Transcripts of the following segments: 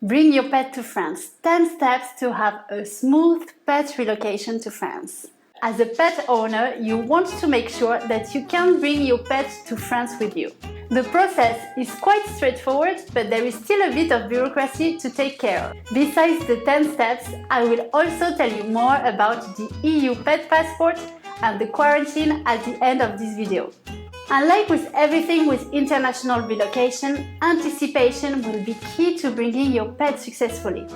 Bring your pet to France. 10 steps to have a smooth pet relocation to France. As a pet owner, you want to make sure that you can bring your pet to France with you. The process is quite straightforward, but there is still a bit of bureaucracy to take care of. Besides the 10 steps, I will also tell you more about the EU pet passport and the quarantine at the end of this video. Unlike with everything with international relocation, anticipation will be key to bringing your pet successfully.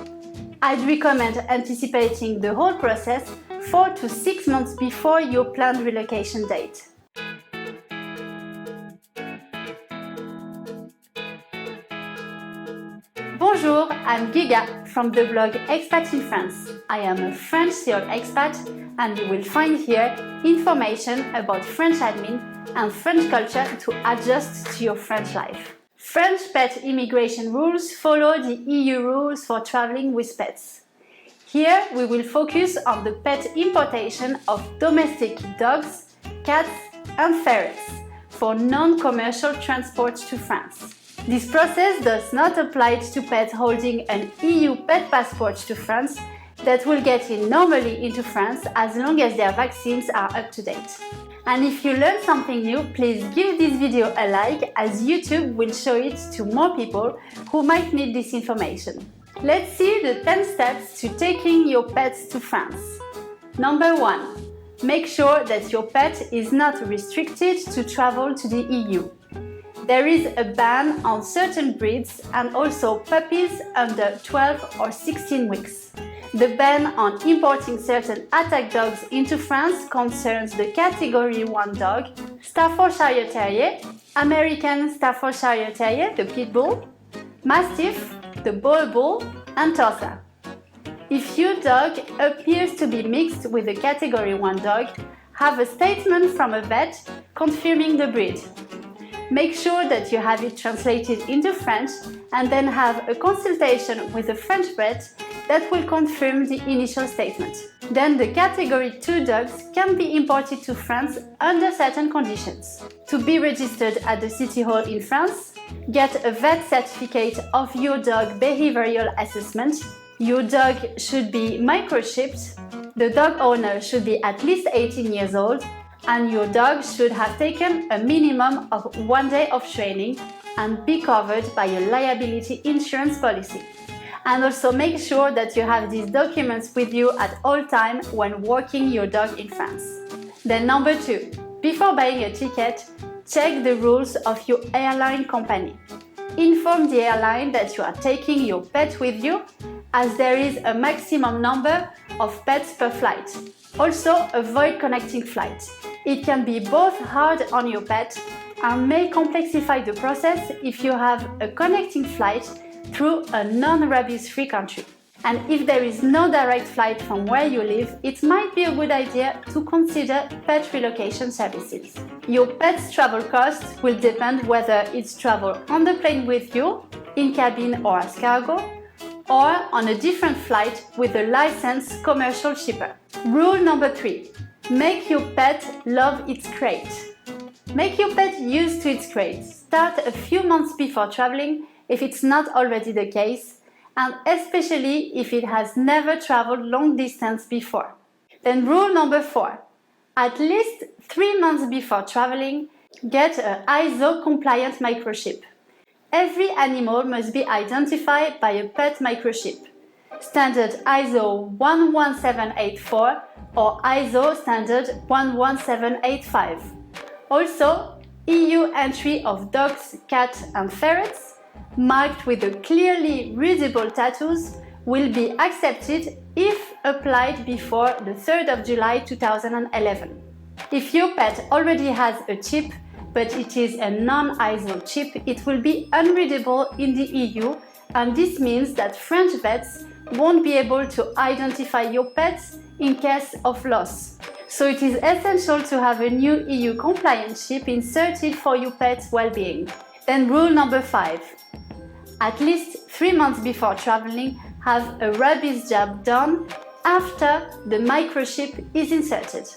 I'd recommend anticipating the whole process 4 to 6 months before your planned relocation date. Bonjour, I'm Giga from the blog Expat in France. I am a French SEO expat, and you will find here information about French admin and French culture to adjust to your French life. French pet immigration rules follow the EU rules for traveling with pets. Here we will focus on the pet importation of domestic dogs, cats and ferrets for non-commercial transport to France. This process does not apply to pets holding an EU pet passport to France that will get in normally into France as long as their vaccines are up to date. And if you learned something new, please give this video a like, as YouTube will show it to more people who might need this information. Let's see the 10 steps to taking your pets to France. Number 1. Make sure that your pet is not restricted to travel to the EU. There is a ban on certain breeds and also puppies under 12 or 16 weeks. The ban on importing certain attack dogs into France concerns the Category 1 dog, Staffordshire Terrier, American Staffordshire Terrier, the Pit Bull, Mastiff, the Boyle Bull, and Tosa. If your dog appears to be mixed with a Category 1 dog, have a statement from a vet confirming the breed. Make sure that you have it translated into French and then have a consultation with a French vet that will confirm the initial statement. Then the Category 2 dogs can be imported to France under certain conditions. To be registered at the City Hall in France, get a vet certificate of your dog behavioral assessment. Your dog should be microchipped, the dog owner should be at least 18 years old, and your dog should have taken a minimum of 1 day of training and be covered by a liability insurance policy. And also make sure that you have these documents with you at all times when walking your dog in France. Then number 2, before buying a ticket, check the rules of your airline company. Inform the airline that you are taking your pet with you, as there is a maximum number of pets per flight. Also, avoid connecting flights. It can be both hard on your pet and may complexify the process if you have a connecting flight through a non-rabies-free country. And if there is no direct flight from where you live, it might be a good idea to consider pet relocation services. Your pet's travel costs will depend whether it's travel on the plane with you, in cabin or as cargo, or on a different flight with a licensed commercial shipper. Rule number 3. Make your pet love its crate. Make your pet used to its crate. Start a few months before traveling if it's not already the case, and especially if it has never traveled long distance before. Then rule number 4. At least 3 months before traveling, get an ISO compliant microchip. Every animal must be identified by a pet microchip. Standard ISO 11784 or ISO standard 11785. Also, EU entry of dogs, cats and ferrets marked with the clearly readable tattoos will be accepted if applied before the 3rd of July 2011. If your pet already has a chip, but it is a non-ISO chip, it will be unreadable in the EU, and this means that French vets won't be able to identify your pets in case of loss. So it is essential to have a new EU compliant chip inserted for your pet's well-being. Then rule number 5. At least 3 months before traveling, have a rabies jab done after the microchip is inserted.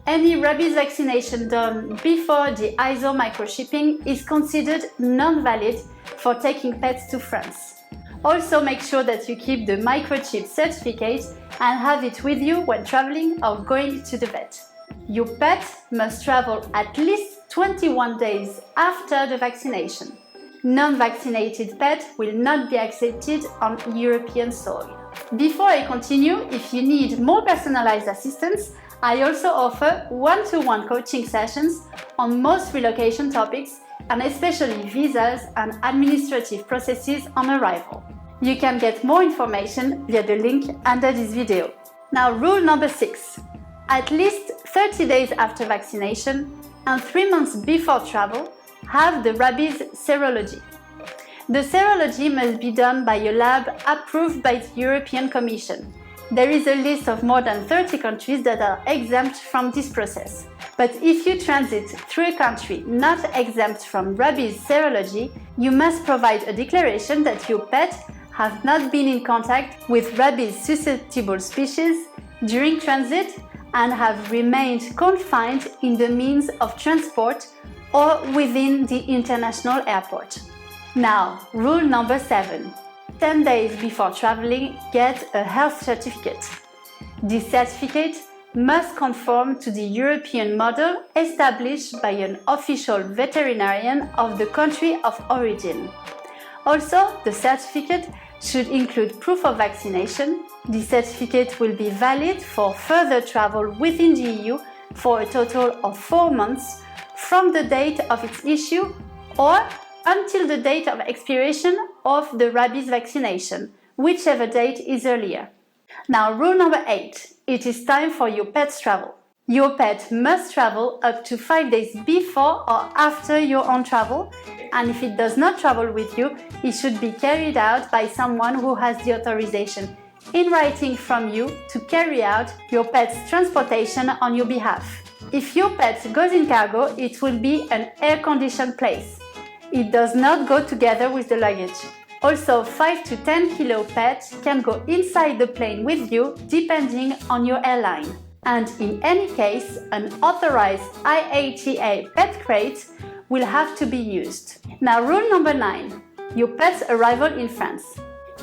Any rabies vaccination done before the ISO microchipping is considered non-valid for taking pets to France. Also make sure that you keep the microchip certificate and have it with you when traveling or going to the vet. Your pet must travel at least 21 days after the vaccination. Non-vaccinated pets will not be accepted on European soil. Before I continue, if you need more personalized assistance, I also offer one-to-one coaching sessions on most relocation topics and especially visas and administrative processes on arrival. You can get more information via the link under this video. Now, rule number 6. At least 30 days after vaccination and 3 months before travel, have the rabies serology. The serology must be done by a lab approved by the European Commission. There is a list of more than 30 countries that are exempt from this process. But if you transit through a country not exempt from rabies serology, you must provide a declaration that your pet has not been in contact with rabies-susceptible species during transit and have remained confined in the means of transport or within the international airport. Now, rule number 7. 10 days before traveling, get a health certificate. This certificate must conform to the European model established by an official veterinarian of the country of origin. Also, the certificate should include proof of vaccination. The certificate will be valid for further travel within the EU for a total of 4 months from the date of its issue or until the date of expiration of the rabies vaccination, whichever date is earlier. Now, rule number 8. It is time for your pet's travel. Your pet must travel up to 5 days before or after your own travel, and if it does not travel with you, it should be carried out by someone who has the authorization in writing from you to carry out your pet's transportation on your behalf. If your pet goes in cargo, it will be an air-conditioned place. It does not go together with the luggage. Also, 5 to 10 kilo pets can go inside the plane with you depending on your airline. And in any case, an authorized IATA pet crate will have to be used. Now, rule number 9. Your pet's arrival in France.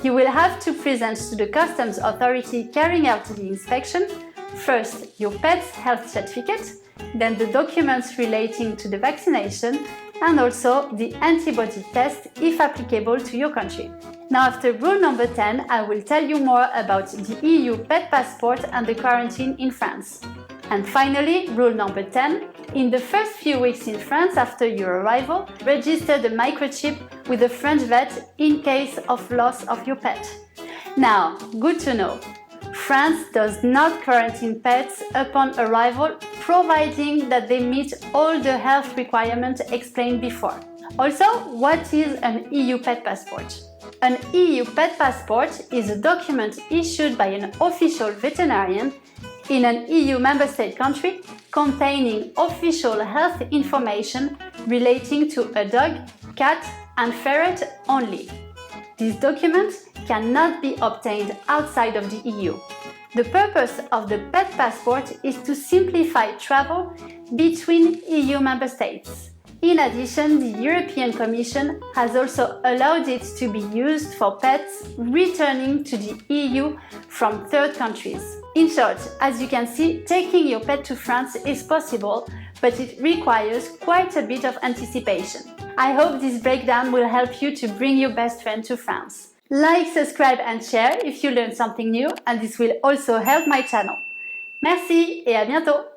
You will have to present to the customs authority carrying out the inspection first your pet's health certificate, then the documents relating to the vaccination, and also the antibody test if applicable to your country. Now, after rule number 10, I will tell you more about the EU pet passport and the quarantine in France. And finally, rule number 10, in the first few weeks in France after your arrival, register the microchip with a French vet in case of loss of your pet. Now, good to know. France does not quarantine pets upon arrival, providing that they meet all the health requirements explained before. Also, what is an EU pet passport? An EU pet passport is a document issued by an official veterinarian in an EU member state country containing official health information relating to a dog, cat, and ferret only. This document cannot be obtained outside of the EU. The purpose of the pet passport is to simplify travel between EU member states. In addition, the European Commission has also allowed it to be used for pets returning to the EU from third countries. In short, as you can see, taking your pet to France is possible, but it requires quite a bit of anticipation. I hope this breakdown will help you to bring your best friend to France. Like, subscribe and share if you learned something new, and this will also help my channel. Merci et à bientôt!